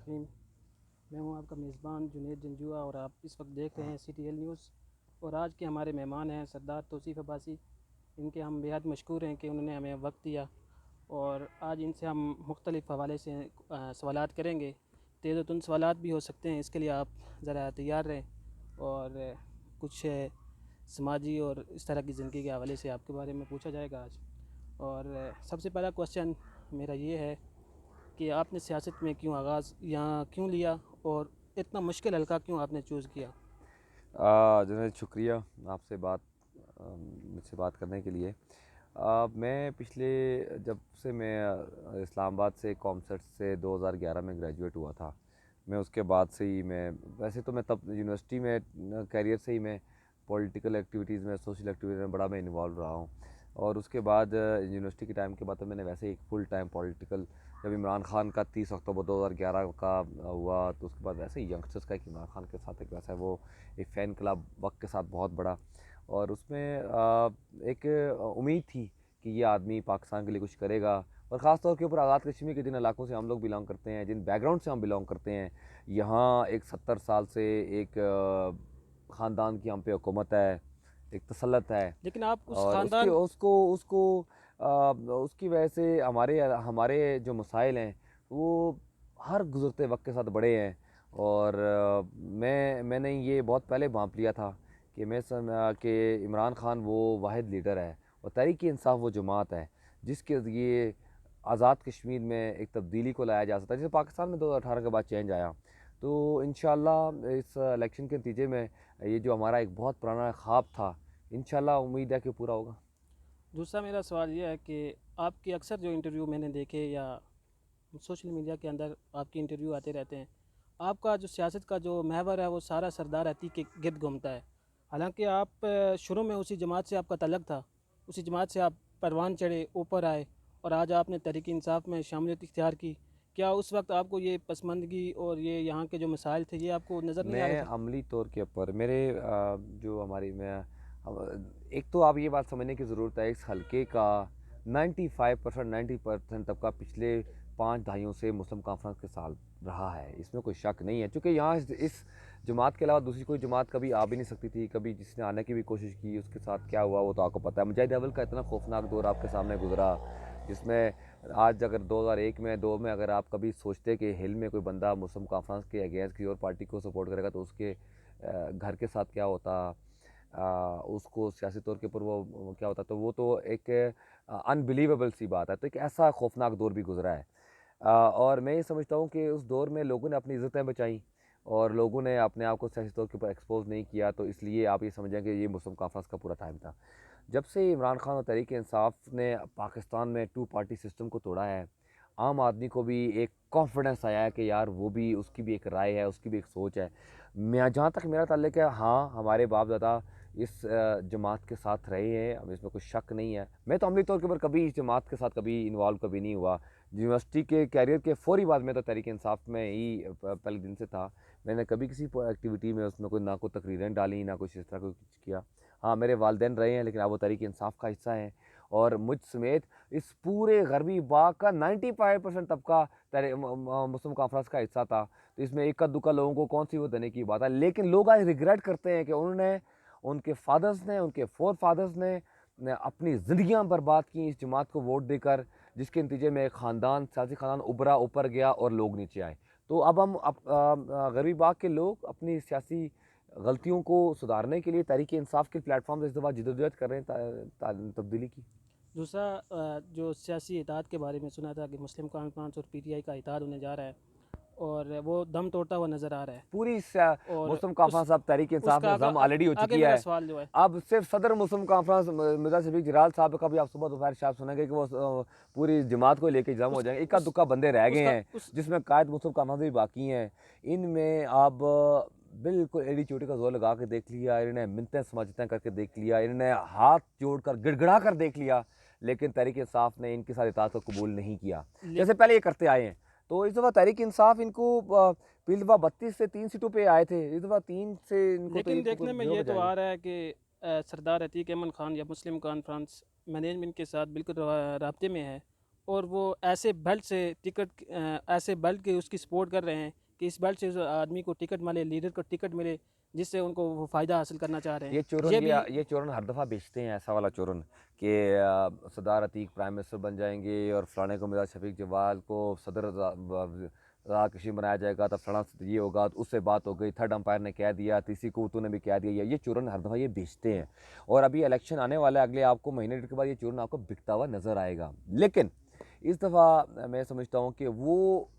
रहीम। मैं हूं आपका मेज़बान जुनैद जंजुआ और आप इस वक्त देख रहे हैं CTL न्यूज़। और आज के हमारे मेहमान हैं सरदार तौसीफ़ अब्बासी। इनके हम बेहद मशकूर हैं कि उन्होंने हमें वक्त दिया और आज इनसे हम मुख्तलिफ़ हवाले से सवालात करेंगे। तेज़ तुन सवालात भी हो सकते हैं, इसके लिए आप ज़रा तैयार रहें। और कुछ समाजी और इस तरह की ज़िंदगी के हवाले से आपके बारे में पूछा जाएगा आज। और सबसे पहला क्वेश्चन मेरा ये है कि आपने सियासत में क्यों आगाज़ यहाँ क्यों लिया और इतना मुश्किल हल्का क्यों आपने चूज़ किया? जुनैद, शुक्रिया आपसे मुझसे बात करने के लिए। मैं पिछले जब से मैं इस्लामाबाद से कॉमसर्ट से 2011 में ग्रेजुएट हुआ था। मैं उसके बाद से ही मैं वैसे तो मैं तब यूनिवर्सिटी में कैरियर से ही मैं पॉलिटिकल एक्टिविटीज़ में, सोशल एक्टिविटीज़ में बड़ा मैं इन्वॉल्व रहा हूँ। और उसके बाद यूनिवर्सिटी के टाइम के बाद तो मैंने वैसे ही फुल टाइम पॉलिटिकल, जब इमरान खान का 30 अक्टूबर 2011 का हुआ तो उसके बाद वैसे ही यंगस्टर्स का एक इमरान खान के साथ एक वैसा वो एक फ़ैन क्लब वक्त के साथ बहुत बड़ा। और उसमें एक उम्मीद थी कि ये आदमी पाकिस्तान के लिए कुछ करेगा। और ख़ास तौर के ऊपर आज़ाद कश्मीर के जिन इलाकों से हम लोग बिलोंग करते हैं, जिन बैकग्राउंड से हम बिलोंग करते हैं, यहाँ एक 70 साल से एक ख़ानदान की हम पे हुकूमत है, एक तसल्लुत है। लेकिन आप उस और उसकी ख़ानदान उसको उसको उसकी वजह से हमारे हमारे जो मसाइल हैं वो हर गुज़रते वक्त के साथ बड़े हैं। और मैंने ये बहुत पहले भांप लिया था कि कि इमरान खान वो वाहिद लीडर है और तहरीक इंसाफ वो जमात है जिसके ज़रिए आज़ाद कश्मीर में एक तब्दीली को लाया जा सकता है, जैसे पाकिस्तान में 2018 के बाद चेंज आया। तो इंशाल्लाह इस इलेक्शन के नतीजे में ये जो हमारा एक बहुत पुराना ख्वाब था, इंशाल्लाह उम्मीद है कि पूरा होगा। दूसरा मेरा सवाल ये है कि आपके अक्सर जो इंटरव्यू मैंने देखे या सोशल मीडिया के अंदर आपके इंटरव्यू आते रहते हैं, आपका जो सियासत का जो महवर है वो सारा सरदार अतीक के गिर्द घूमता है। हालांकि आप शुरू में उसी जमात से आपका तल्लक था, उसी जमात से आप परवान चढ़े, ऊपर आए और आज आपने तहरीक इंसाफ में शामिलियत इख्तियार की। क्या उस वक्त आपको ये पसमानदगी और ये यहाँ के जो मसाइल थे ये आपको नज़र नहीं आ रहे मैं थे? अमली तौर के ऊपर मेरे जो हमारी मैं एक तो आप ये बात समझने की ज़रूरत है, इस हलके का 95% 90% तबका पिछले 5 दहाइयों से मुस्लिम कॉन्फ्रेंस के साथ रहा है, इसमें कोई शक नहीं है। क्योंकि यहाँ इस जमात के अलावा दूसरी कोई जमात कभी आ भी नहीं सकती थी। कभी जिसने आने की भी कोशिश की उसके साथ क्या हुआ वो तो आपको पता है। मुजाहिद अव्वल का इतना खौफनाक दौर आपके सामने गुजरा, जिसमें आज अगर 2001 में 2 में अगर आप कभी सोचते कि हिल में कोई बंदा मुस्लिम कॉन्फ्रेंस के अगेंस्ट किसी और पार्टी को सपोर्ट करेगा तो उसके घर के साथ क्या होता, उसको सियासी तौर के ऊपर वो क्या होता, तो वो तो एक अनबिलीवेबल सी बात है। तो एक ऐसा खौफनाक दौर भी गुजरा है। और मैं ये समझता हूँ कि उस दौर में लोगों ने अपनी इज़्ज़तें बचाई और लोगों ने अपने आप को सियासी तौर के ऊपर एक्सपोज नहीं किया। तो इसलिए आप ये समझें कि ये मुस्लिम कॉन्फ्रेंस का पूरा टाइम था। जब से इमरान खान और तहरीक इंसाफ ने पाकिस्तान में टू पार्टी सिस्टम को तोड़ा है, आम आदमी को भी एक कॉन्फिडेंस आया है कि यार वो भी, उसकी भी एक राय है, उसकी भी एक सोच है। मैं जहाँ तक मेरा ताल्लुक है, हाँ, हमारे बाप दादा इस जमात के साथ रहे हैं, अब इसमें कोई शक नहीं है। मैं तो अमली तौर के ऊपर कभी इस जमात के साथ कभी इन्वॉल्व कभी नहीं हुआ। यूनिवर्सिटी के कैरियर के फ़ौरी बाद में तो तहरीक इंसाफ में ही पहले दिन से था। मैंने कभी किसी एक्टिविटी में उसमें कोई ना कोई तकरीरें डाली, ना कुछ इस तरह का कुछ किया। हाँ, मेरे वालिदैन रहे हैं लेकिन अब वो तहरीक इंसाफ का हिस्सा हैं। और मुझ समेत इस पूरे गरबी बाग का 95% तबका मुस्लिम कॉन्फ्रेंस का हिस्सा था। तो इसमें इक्का दुक्का लोगों को कौन सी वो देने की बात है, लेकिन लोग आज रिग्रेट करते हैं कि उन्होंने, उनके फादर्स ने, उनके फोर फादर्स ने अपनी ज़िंदगियां बर्बाद की इस जमात को वोट देकर, जिसके नतीजे में एक ख़ानदान, सियासी ख़ानदान उभरा, ऊपर गया और लोग नीचे आए। तो अब हम गरबी बाग के लोग अपनी सियासी गलतियों को सुधारने के लिए तहरीक इंसाफ के प्लेटफॉर्म से इस दफ़ा जदोजहद कर रहे हैं तब्दीली की। दूसरा जो सियासी इत्तेहाद के बारे में सुना था कि मुस्लिम कॉन्फ्रेंस और PTI का इत्तेहाद होने जा रहा है और वो दम तोड़ता हुआ नज़र आ रहा है। पूरी और मुस्लिम उस कॉन्फ्रेंस अब तहरीक इंसाफ उसका में आगे जम ऑलरेडी हो आगे चुकी मेरा है। सवाल जो है, अब सिर्फ सदर मुस्लिम कॉन्फ्रेंस मिर्ज़ा शफीक जलाल साहब का भी आप सुबह दोपहर शाम सुनेंगे कि वो पूरी जमात को लेके जम हो उस जाएंगे। इक्का उस दुक्का बंदे रह गए उसका हैं उस जिसमें कायद मुस्लिम कॉन्फ्रेंस भी बाकी हैं। इनमें अब बिल्कुल एड़ी चोटी का जोर लगा के देख लिया, इन्होंने मिन्नतें समाजतें करके देख लिया, इन्होंने हाथ जोड़ कर गिड़गिड़ा कर देख लिया, लेकिन तहरीक इंसाफ ने इनके साथ इत्तेहाद को कबूल नहीं किया ले, जैसे पहले ये करते आए हैं। तो इस दफ़ा तहरीक इंसाफ इनको पिछली दफ़ा 32 से 3 सीटों पे आए थे, इस दफ़ा 3 से इनको तो लेकिन इनको देखने में 0 ये पे तो जाएंगे। आ रहा है कि सरदार अतीक अहमद ख़ान या मुस्लिम कॉन्फ्रेंस मैनेजमेंट के साथ बिल्कुल राब्ते में है और वो ऐसे बेल्ट से ऐसे बेल्ट के उसकी सपोर्ट कर रहे हैं कि इस बेल्ट से उस आदमी को टिकट मिले, लीडर को टिकट मिले, जिससे उनको वो फ़ायदा हासिल करना चाह रहे हैं। ये भी ये चूरन हर दफ़ा बेचते हैं ऐसा वाला चूरन कि सरदार अतीक प्राइम मिनिस्टर बन जाएंगे और फलाने को मिर्ज़ा शफीक जवाल को सदर कश्मीर बनाया जाएगा, तब फलाना ये होगा, तो उससे बात हो गई, थर्ड अंपायर ने कह दिया, तीसरी कुतू ने भी कह दिया। ये चूरन हर दफ़ा ये बेचते हैं और अभी इलेक्शन आने वाला है, अगले आपको महीने डेढ़ के बाद ये चूरन आपको बिकता हुआ नज़र आएगा। लेकिन इस दफ़ा मैं समझता हूँ कि वो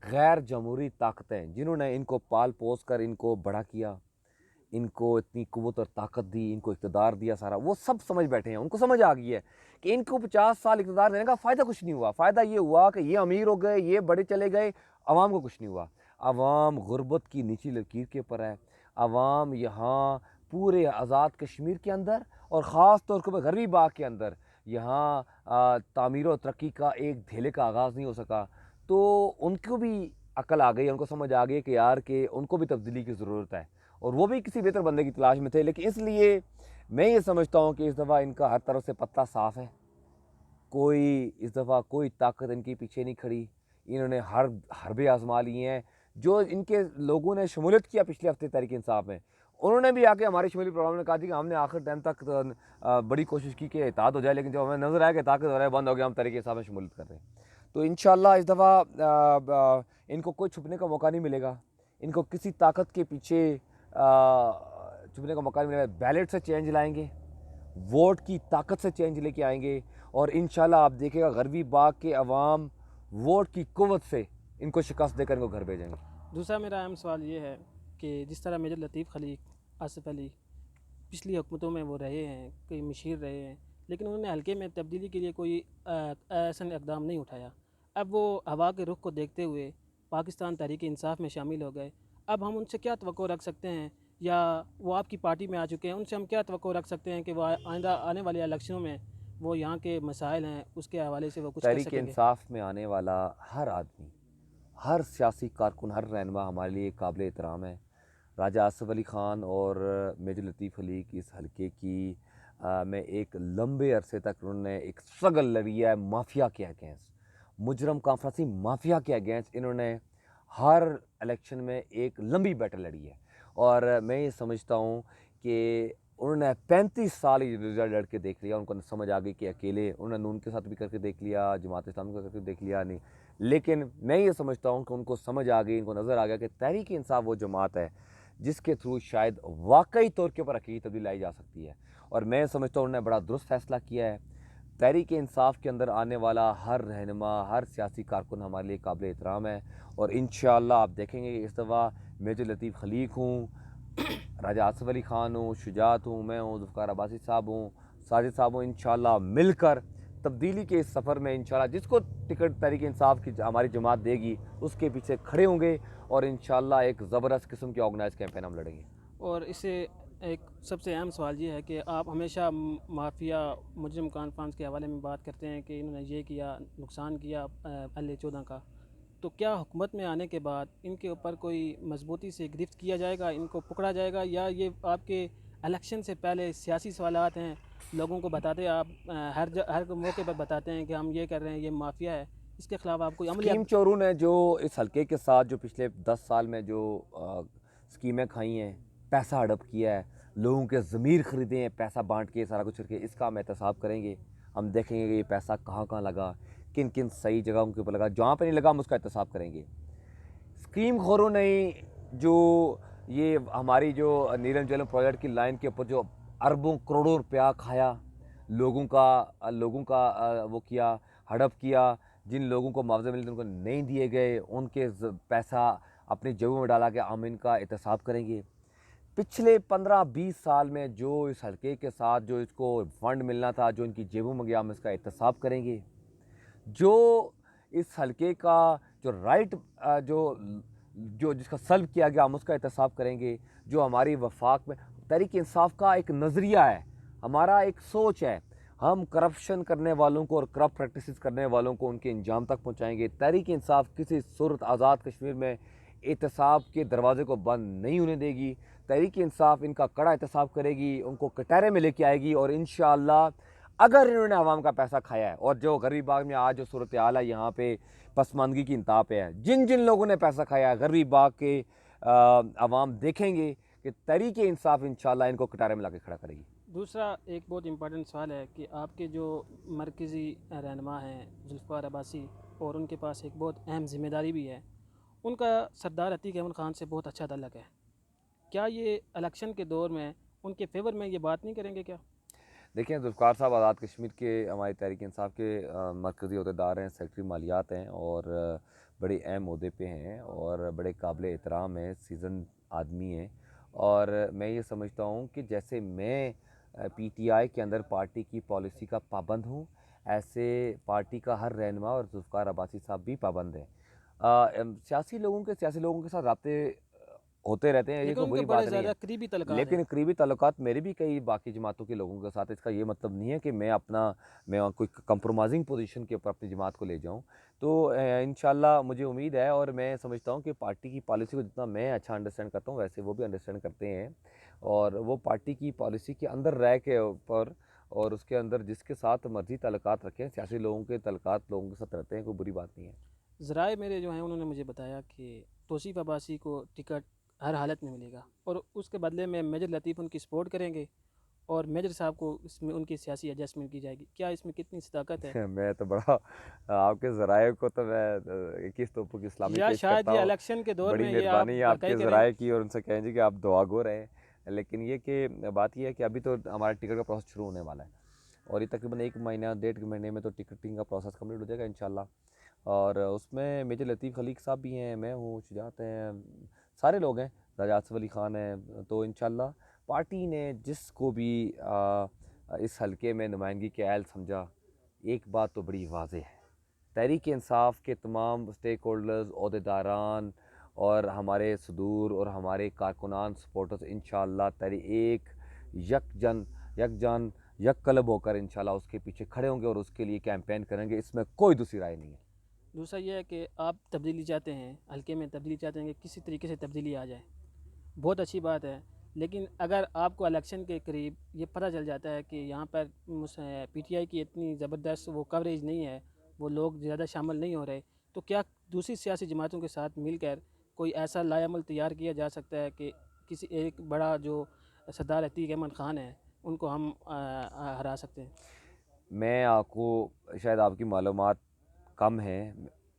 गैर जमहूरी ताकतें जिन्होंने इनको पाल पोस कर इनको बड़ा किया, इनको इतनी क़ुव्वत और ताकत दी, इनको इक़्तिदार दिया सारा, वो सब समझ बैठे हैं। उनको समझ आ गई है कि इनको 50 साल इक़्तिदार देने का फ़ायदा कुछ नहीं हुआ। फ़ायदा ये हुआ कि ये अमीर हो गए, ये बड़े चले गए, अवाम को कुछ नहीं हुआ। अवाम गुर्बत की नीची लकीर के ऊपर है। अवाम यहाँ पूरे आज़ाद कश्मीर के अंदर और ख़ास तौर पर गरबी बाग के अंदर यहाँ तामीर और तरक्की का एक धेले का आगाज़ नहीं हो सका। तो उनको भी अकल आ गई, उनको समझ आ गई कि यार कि उनको भी तब्दीली की ज़रूरत है और वो भी किसी बेहतर बंदे की तलाश में थे। लेकिन इसलिए मैं ये समझता हूँ कि इस दफ़ा इनका हर तरफ से पत्ता साफ़ है। इस दफ़ा कोई ताकत इनके पीछे नहीं खड़ी। इन्होंने हर हरबे आज़मा लिए हैं। जो इनके लोगों ने शमूलियत किया पिछले हफ़्ते तहरीक इंसाफ में, उन्होंने भी आके हमारी शमूली प्रोग्राम में कहा थी कि हमने आखिर टाइम तक बड़ी कोशिश की कि इत्तेहाद हो जाए, लेकिन जब हमें नज़र आया कि ताकत हो रहा है, बंद हो गया, हम तहरीक इंसाफ में शमूलियत कर रहे हैं। तो इंशाअल्लाह इस दफ़ा इनको कोई छुपने का मौका नहीं मिलेगा। इनको किसी ताकत के पीछे छुपने का मौका नहीं मिलेगा। बैलेट से चेंज लाएंगे, वोट की ताकत से चेंज लेके आएंगे और इंशाल्लाह आप देखिएगा गरबी बाग के अवाम वोट की कुव्वत से इनको शिकस्त देकर इनको घर भेजेंगे। दूसरा मेरा अहम सवाल ये है कि जिस तरह मेजर लतीफ़ खलीक, आसिफ अली पिछली हुकूमतों में वो रहे हैं, कई मशीर रहे हैं, लेकिन उन्होंने हल्के में तब्दीली के लिए कोई ऐसा इकदाम नहीं उठाया। अब वो हवा के रुख को देखते हुए पाकिस्तान तहरीक इंसाफ में शामिल हो गए। अब हम उनसे क्या तवक्को रख सकते हैं, या वो आपकी पार्टी में आ चुके हैं, उनसे हम क्या तवक्को रख सकते हैं कि वो आइंदा आने वाले इलेक्शनों में वो यहाँ के मसाइल हैं उसके हवाले से वो कुछ कर तहरीक सकेंगे? इंसाफ में आने वाला हर आदमी, हर सियासी कारकुन, हर रहनुमा हमारे लिए काबिल एहतराम है। राजा आसिफ अली ख़ान और मेजर लतीफ़ अली की इस हल्के की में एक लंबे अरसे तक उन्होंने एक स्ट्रगल लड़ी है माफिया के अगेंस्ट, मुजरम काफ्रासी माफिया के अगेंस्ट। इन्होंने हर इलेक्शन में एक लंबी बैटल लड़ी है और मैं ये समझता हूँ कि उन्होंने 35 साल ये रिजल्ट लड़ के देख लिया। उनको समझ आ गई कि अकेले उन्होंने नून के साथ भी करके देख लिया, जमात इस्लामी के साथ करके देख लिया नहीं, लेकिन मैं ये समझता हूँ कि उनको समझ आ गई, उनको नज़र आ गया कि तहरीक इंसाफ वो जमात है जिसके थ्रू शायद वाकई तौर के ऊपर अकीदी तब्दीली लाई जा सकती है। और मैं समझता हूँ उन्होंने बड़ा दुरुस्त फैसला किया है। तहरीक इंसाफ के अंदर आने वाला हर रहनुमा, हर सियासी कारकुन हमारे लिए काबिल एहतराम है और इंशाअल्लाह आप देखेंगे कि इस दफ़ा मेजर लतीफ़ खलीक हूँ, राजा आसिफ अली ख़ान हूँ, शुजात हूँ, मैं हूँ, ज़ुल्फ़िकार अब्बासी साहब हूँ, साजिद साहब हूँ, इंशाअल्लाह मिलकर तब्दीली के इस सफ़र में इंशाअल्लाह जिसको टिकट तहरीक इंसाफ की हमारी जमात देगी उसके पीछे खड़े होंगे और इंशाअल्लाह एक ज़बरदस्त किस्म की ऑर्गेनाइज कैंपेन हम लड़ेंगे। और इससे एक सबसे अहम सवाल ये है कि आप हमेशा माफिया मुजरिम कॉन्फ्रेंस के हवाले में बात करते हैं कि इन्होंने ये किया, नुकसान किया LA-14 का। तो क्या हुकूमत में आने के बाद इनके ऊपर कोई मजबूती से गिरफ्त किया जाएगा, इनको पकड़ा जाएगा, या ये आपके इलेक्शन से पहले सियासी सवालात हैं, लोगों को बताते आप हर मौके पर बताते हैं कि हम ये कर रहे हैं, ये माफिया है, इसके ख़िलाफ़ आप कोई अमली स्कीम चोरों ने जो इस हल्के के साथ जो पिछले 10 साल में जो स्कीमें खाई हैं, पैसा हड़प किया है, लोगों के ज़मीर ख़रीदे हैं पैसा बांट के, सारा कुछ करके, इसका हम एहतसाब करेंगे। हम देखेंगे कि ये पैसा कहाँ कहाँ लगा, किन किन सही जगहों के ऊपर लगा, जहाँ पर नहीं लगा हम उसका एहतसाब करेंगे। स्कीम खोरों ने जो ये हमारी जो नीलम झेलम प्रोजेक्ट की लाइन के ऊपर जो अरबों करोड़ों रुपया खाया, लोगों का वो किया, हड़प किया, जिन लोगों को मुआवजे मिले थे उनको नहीं दिए गए, उनके पैसा अपनी जेबों में डाला गया, हम इनका एहतसाब करेंगे। पिछले 15-20 साल में जो इस हल्के के साथ जो इसको फंड मिलना था, जो इनकी जेबों में गया, हम इसका एहतसाब करेंगे। जो इस हल्के का जो राइट जो जो जिसका सल्ब किया गया, हम उसका एहतसाब करेंगे। जो हमारी वफाक में तहरीक इंसाफ का एक नज़रिया है, हमारा एक सोच है, हम करप्शन करने वालों को और करप्ट प्रैक्टिसेस करने वालों को उनके अंजाम तक पहुंचाएंगे। तहरीक इंसाफ किसी सूरत आज़ाद कश्मीर में एहतसाब के दरवाजे को बंद नहीं होने देगी। तहरीक इंसाफ इनका कड़ा एहतसाब करेगी, उनको कटहरे में लेके आएगी और इंशाअल्लाह अगर इन्होंने आवाम का पैसा खाया है और जो गरीब बाग में आज जो सूरत हाल है यहाँ पे पसमानदगी की इंतहा पे है, जिन जिन लोगों ने पैसा खाया है गरीब बाग के आवाम देखेंगे कि तहरीक इंसाफ इंशाल्लाह इनको कटारे में ला के खड़ा करेगी। दूसरा एक बहुत इम्पोर्टेंट सवाल है कि आपके जो मरकज़ी रहनुमा हैं जुल्फ़िकार अब्बासी, और उनके पास एक बहुत अहम ज़िम्मेदारी भी है, उनका सरदार अतीक अहमद ख़ान से बहुत अच्छा ताल्लुक़ है। क्या ये इलेक्शन के दौर में उनके फेवर में ये बात नहीं करेंगे क्या? देखिए जुल्फ़िकार साहब आज़ाद कश्मीर के हमारी तहरीक इंसाफ के मरकज़ी अहदेदार हैं, सेक्रेटरी मालियात हैं और बड़े अहम ओहदे पे हैं और बड़े काबिल एहतराम हैं, सीज़न आदमी हैं। और मैं ये समझता हूँ कि जैसे मैं पीटीआई के अंदर पार्टी की पॉलिसी का पाबंद हूँ, ऐसे पार्टी का हर रहनुमा और जुल्फ़िकार अब्बासी साहब भी पाबंद हैं। सियासी लोगों के साथ राब्ते होते रहते हैं, ये लेकिन कोई उनके बुरी बड़े बात नहीं है। ज़्यादा करीबी तल्लुकात हैं। लेकिन करीबी ताल्लुकात मेरे भी कई बाकी जमातों के लोगों के साथ है। इसका ये मतलब नहीं है कि मैं कोई कंप्रोमाइज़िंग पोजीशन के ऊपर अपनी जमात को ले जाऊँ। तो इंशाल्लाह मुझे उम्मीद है और मैं समझता हूँ कि पार्टी की पॉलिसी को जितना मैं अच्छा अंडरस्टैंड करता हूँ, वैसे वो भी अंडरस्टैंड करते हैं। और वो पार्टी की पॉलिसी के अंदर रह के ऊपर और उसके अंदर जिसके साथ मर्ज़ी ताल्लुकात रखें, सियासी लोगों के ताल्लुकात लोगों के साथ रहते हैं, कोई बुरी बात नहीं है। ज़राए मेरे जो हैं उन्होंने मुझे बताया कि तौसीफ़ अब्बासी को टिकट हर हालत में मिलेगा और उसके बदले में मेजर लतीफ़ उनकी सपोर्ट करेंगे और मेजर साहब को इसमें उनकी सियासी एडजस्टमेंट की जाएगी। क्या इसमें कितनी सदाकत है? मैं तो बड़ा आपके ज़राए को तो मैं 21 तोपों की सलामी या पेश शायद करता ये हूँ। इलेक्शन के दौर बड़ी में ये आप मेहरबानी है वाकई आपके करें? ज़राए की और उनसे कहें जी कि आप दुआ गो रहें। लेकिन ये कि बात ये है कि अभी तो हमारा टिकट का प्रोसेस शुरू होने वाला है और ये तकरीबन 1 महीना 1.5 महीने में तो टिकटिंग का प्रोसेस कंप्लीट हो जाएगा इंशाल्लाह। और उसमें मेजर लतीफ़ खलीक साहब भी हैं, मैं हूँ, शुजात हैं, सारे लोग हैं, राजा आसिफ अली ख़ान हैं। तो इंशाल्लाह पार्टी ने जिसको भी इस हलके में नुमाइंदगी के अहल समझा, एक बात तो बड़ी वाज़ेह है, तहरीक इंसाफ के तमाम स्टेक होल्डर्स, ओहदेदारान और हमारे सदूर और हमारे कारकुनान सपोर्टर्स इंशाल्लाह एक यकजन यककलब होकर इंशाल्लाह उसके पीछे खड़े होंगे और उसके लिए कैंपेन करेंगे। इसमें कोई दूसरी राय नहीं है। दूसरा ये है कि आप तब्दीली चाहते हैं, हल्के में तब्दीली चाहते हैं कि किसी तरीके से तब्दीली आ जाए, बहुत अच्छी बात है। लेकिन अगर आपको इलेक्शन के करीब ये पता चल जाता है कि यहाँ पर पीटीआई की इतनी ज़बरदस्त वो कवरेज नहीं है, वो लोग ज़्यादा शामिल नहीं हो रहे, तो क्या दूसरी सियासी जमातों के साथ मिलकर कोई ऐसा लाएअमल तैयार किया जा सकता है कि किसी एक बड़ा जो सरदार अतीक अहमद ख़ान है उनको हम हरा सकते हैं? मैं आपको शायद आपकी मालूमात कम है,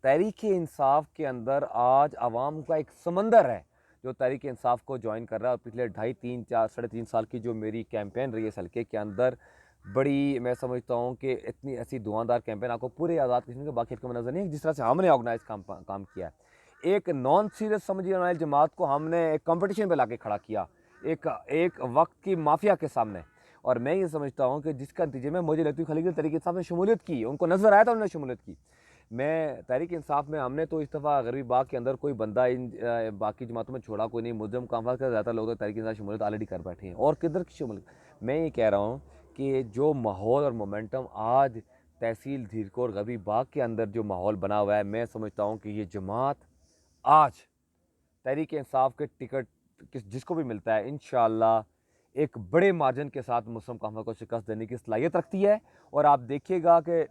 तहरीक इंसाफ के अंदर आज आवाम का एक समंदर है जो तहरीक इंसाफ को ज्वाइन कर रहा है। और पिछले 2.5 3 4 साढ़े 3 साल की जो मेरी कैंपेन रही है इस हल्के के अंदर, बड़ी मैं समझता हूँ कि इतनी ऐसी धुआंधार कैंपेन आपको पूरे आज़ाद कश्मीर के बाकी हल्कों में नज़र नहीं है जिस तरह से हमने ऑर्गेनाइज काम किया है। एक नॉन सीरियस समझिए वाली जमात को हमने एक कंपटीशन पे लाके खड़ा किया, एक एक वक्त की माफिया के सामने। और मैं ये समझता हूँ कि जिसका नतीजे में मुझे लतीफ़ खलील तहरीक इंसाफ ने शमूलियत की, उनको नज़र आया था उन्होंने शमूलियत की। मैं तहरीक इंसाफ में हमने तो इस दफ़ा गरीबी बाग के अंदर कोई बंदा इन बाकी जमातों में छोड़ा कोई नहीं, मुजरम कामकाज का ज़्यादा लोग तो तहरीक इंसाफ शमूलियत ऑलरेडी कर बैठे हैं और किधर की शमूलियत। मैं ये कह रहा हूँ कि जो माहौल और मोमेंटम आज तहसील धीरकोट गरीबी बाग के अंदर जो माहौल बना हुआ है, मैं समझता हूँ कि ये जमात आज तहरीक इंसाफ के टिकट जिसको भी मिलता है इंशाअल्लाह एक बड़े मार्जिन के साथ मुस्लिम कामकाज को शिकस्त देने की सलाहियत रखती है। और आप देखिएगा कि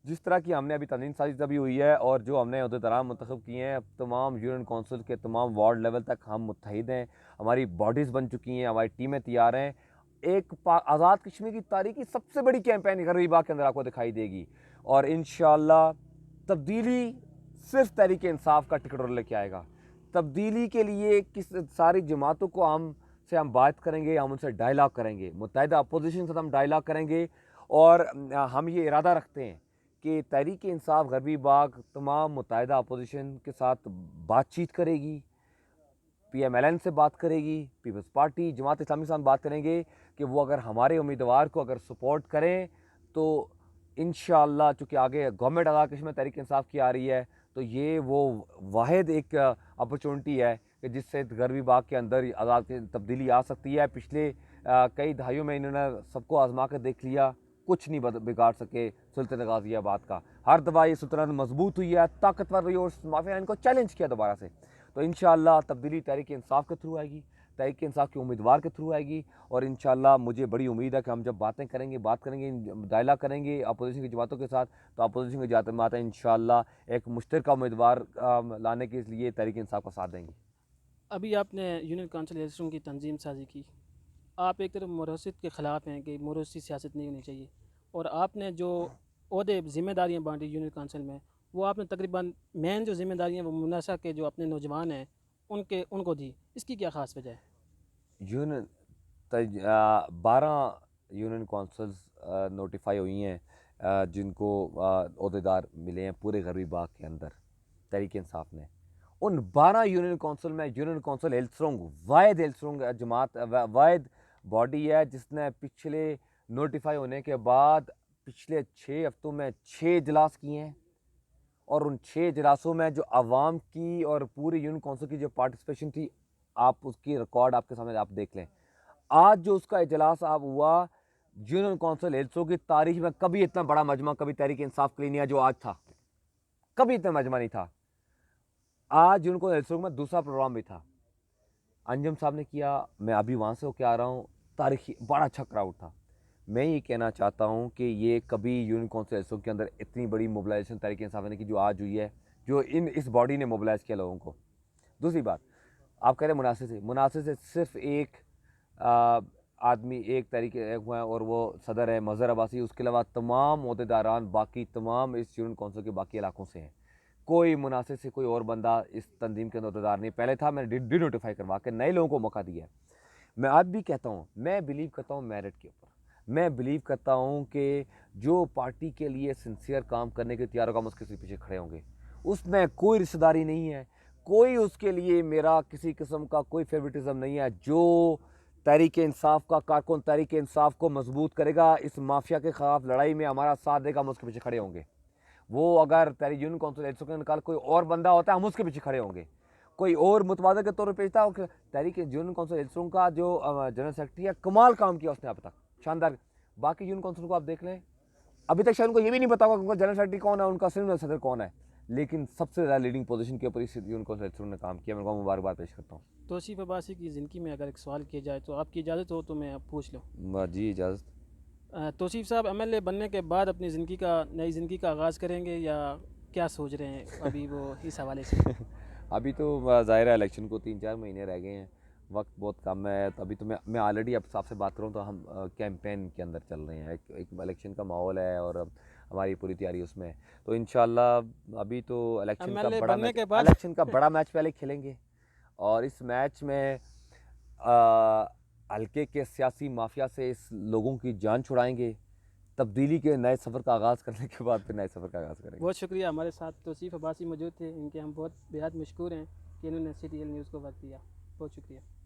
जिस तरह की हमने अभी तंजीम साजिश अभी हुई है और जो हमने अहदेदारान मुंतखब किए हैं, तमाम यूनियन कौंसिल के तमाम वार्ड लेवल तक हम मुत्तहिद हैं, हमारी बॉडीज़ बन चुकी हैं, हमारी टीमें तैयार हैं। एक आज़ाद कश्मीर की तारीख की सबसे बड़ी कैंपेन गरीबी बाग के अंदर आपको दिखाई देगी और इंशाअल्लाह तब्दीली सिर्फ तहरीक इंसाफ का टिकट और लेके आएगा। तब्दीली के लिए किस सारी जमातों को हम बात करेंगे, हम उनसे डायलॉग करेंगे, मुत्तहिदा अपोजिशन से हम डायलॉग करेंगे। और हम ये इरादा रखते हैं कि तहरीक इंसाफ गरीबी बाग तमाम मुत्तहिदा अपोजिशन के साथ बातचीत करेगी, PMLN से बात करेगी, पीपल्स पार्टी जमात इस्लामी के साथ बात करेंगे कि वो अगर हमारे उम्मीदवार को अगर सपोर्ट करें तो इंशाअल्लाह, चूँकि आगे गवर्नमेंट आज़ाद कश्मीर में तहरीक इंसाफ की आ रही है, तो ये वो वाहिद एक अपॉर्चुनिटी है कि जिससे गरीबी बाग के अंदर आज़ाद की तब्दीली आ सकती है। पिछले कई दहाइयों में इन्होंने सबको आजमा कर देख लिया, कुछ नहीं बिगाड़ सके सुल्तान गाज़ियाबाद का। हर दफ़ा ये सुल्तानत मजबूत हुई है, ताकतवर रही और माफिया ने इनको चैलेंज किया दोबारा से। तो इंशाअल्लाह तब्दीली तहरीक इंसाफ के थ्रू आएगी, तहरीक इंसाफ के उम्मीदवार के थ्रू आएगी। और इंशाल्लाह मुझे बड़ी उम्मीद है कि हम जब बात करेंगे डायलॉग करेंगे अपोजिशन की जमातों के साथ, तो अपोजिशन की जमातें इंशाल्लाह एक मुश्तरका उम्मीदवार लाने के लिए तहरीक इंसाफ का साथ देंगी। अभी आपने यूनियन काउंसिल इलेक्शन की तंजीम साजी की। आप एक तरफ मुरसद के ख़िलाफ़ हैं कि मुरसदी सियासत नहीं होनी चाहिए, और आपने जो ओहदे ज़िम्मेदारियाँ बांटी यूनियन काउंसिल में, वो आपने तकरीबन मेन जो ज़िम्मेदारियाँ वो मुनासा के जो अपने नौजवान हैं उनको दी। इसकी क्या ख़ास वजह है? यूनियन 12 यूनियन कौंसल्स नोटिफाई हुई हैं जिनको अहदेदार मिले हैं पूरे गरबी बाग के अंदर तहरीक इंसाफ ने। उन 12 यूनियन कौंसिल में यूनियन कौंसिल एल्सरोंग जमात वाहिद बॉडी है जिसने पिछले नोटिफाई होने के बाद पिछले 6 हफ्तों में 6 इजलास किए हैं। और उन 6 इजलासों में जो आवाम की और पूरी यूनियन कौंसिल की जो पार्टिसिपेशन थी, आप उसकी रिकॉर्ड आपके सामने आप देख लें। आज जो उसका इजलास आप हुआ यूनियन कौंसिल एल्सो की तारीख में, कभी इतना बड़ा मजमा कभी तहरीक इंसाफ के लिए नहीं है जो आज था। कभी इतना मजमा नहीं था। आज यूनियन कौंसिल एल्सो में दूसरा प्रोग्राम भी था, अंजम साहब ने किया, मैं अभी वहाँ से होकर आ रहा हूँ, तारीखी बड़ा अच्छा क्राउड था। मैं ये कहना चाहता हूँ कि ये कभी यूनियन काउंसिल एल्सो के अंदर इतनी बड़ी मोबिलाइजेशन तहरीक इंसाफ ने की जो आज हुई है, जो इस बॉडी ने मोबिलाइज किया लोगों को। दूसरी बात, आप कह रहे हैं मुनासिब से सिर्फ एक आदमी एक तरीके हुआ है और वो सदर है मज़हर अब्बासी। उसके अलावा तमाम अहदेदारान बाकी तमाम इस यूनियन काउंसिल के बाकी इलाकों से हैं। कोई मुनासिब से कोई और बंदा इस तंजीम के अंदर अहदेदार नहीं। पहले था, मैंने डिनोटिफाई करवा के नए लोगों को मौका दिया है। मैं आज भी कहता हूँ, मैं बिलीव करता हूँ मेरिट के ऊपर। मैं बिलीव करता हूँ कि जो पार्टी के लिए सिंसियर काम करने के तैयार होगा हम उसके पीछे खड़े होंगे। उसमें कोई रिश्तेदारी नहीं है, कोई उसके लिए मेरा किसी किस्म का कोई फेवरेटिज्म नहीं है। जो तहरीक इंसाफ का कारकुन तहरीक इंसाफ को मजबूत करेगा, इस माफिया के खिलाफ लड़ाई में हमारा साथ देगा, हम उसके पीछे खड़े होंगे। वो अगर तहरीक यूनियन काउंसिल के निकाल कोई और बंदा होता है हम उसके पीछे खड़े होंगे। कोई और मुतवाज़ा के तौर पर पेशता हो। तहरीक यूनियन काउंसिल का जो जनरल सेक्रेटरी है, कमाल काम किया उसने अब तक, शानदार। बाकी यूनियन काउंसिल को आप देख लें, अभी तक शायद उनको ये भी नहीं पता होगा उनका जनरल सेक्रेटरी कौन है, उनका सिंगल सदर कौन है, लेकिन सबसे ज़्यादा लीडिंग पोजीशन के ऊपर इस यूनियन काउंसिल ने काम किया। मैं उनको मुबारकबाद पेश करता हूँ। तौसीफ़ अब्बासी की ज़िंदगी में अगर एक सवाल किया जाए तो आपकी इजाज़त हो तो मैं आप पूछ लूँ। जी इजाज़त। तौसीफ़ साहब MLA बनने के बाद अपनी नई ज़िंदगी का आगाज़ करेंगे या क्या सोच रहे हैं अभी वो इस हवाले से? अभी तो ज़ाहिर है इलेक्शन को 3-4 महीने रह गए हैं, वक्त बहुत कम है। तो अभी तो मैं ऑलरेडी अब आपसे बात करूँ तो हम कैंपेन के अंदर चल रहे हैं। एक इलेक्शन का माहौल है और हमारी पूरी तैयारी उसमें है। तो इंशाल्लाह अभी तो MLA बनने के बाद इलेक्शन का बड़ा मैच पहले खेलेंगे और इस मैच में हल्के के सियासी माफिया से इस लोगों की जान छुड़ाएंगे। तब्दीली के नए सफ़र का आगाज़ करने के बाद फिर नए सफ़र का आगाज़ करेंगे। बहुत शुक्रिया, हमारे साथ तौसीफ़ अब्बासी मौजूद थे। इनके हम बहुत बेहद मशकूर हैं कि इन्होंने CTL न्यूज़ को वक्त दिया। बहुत शुक्रिया।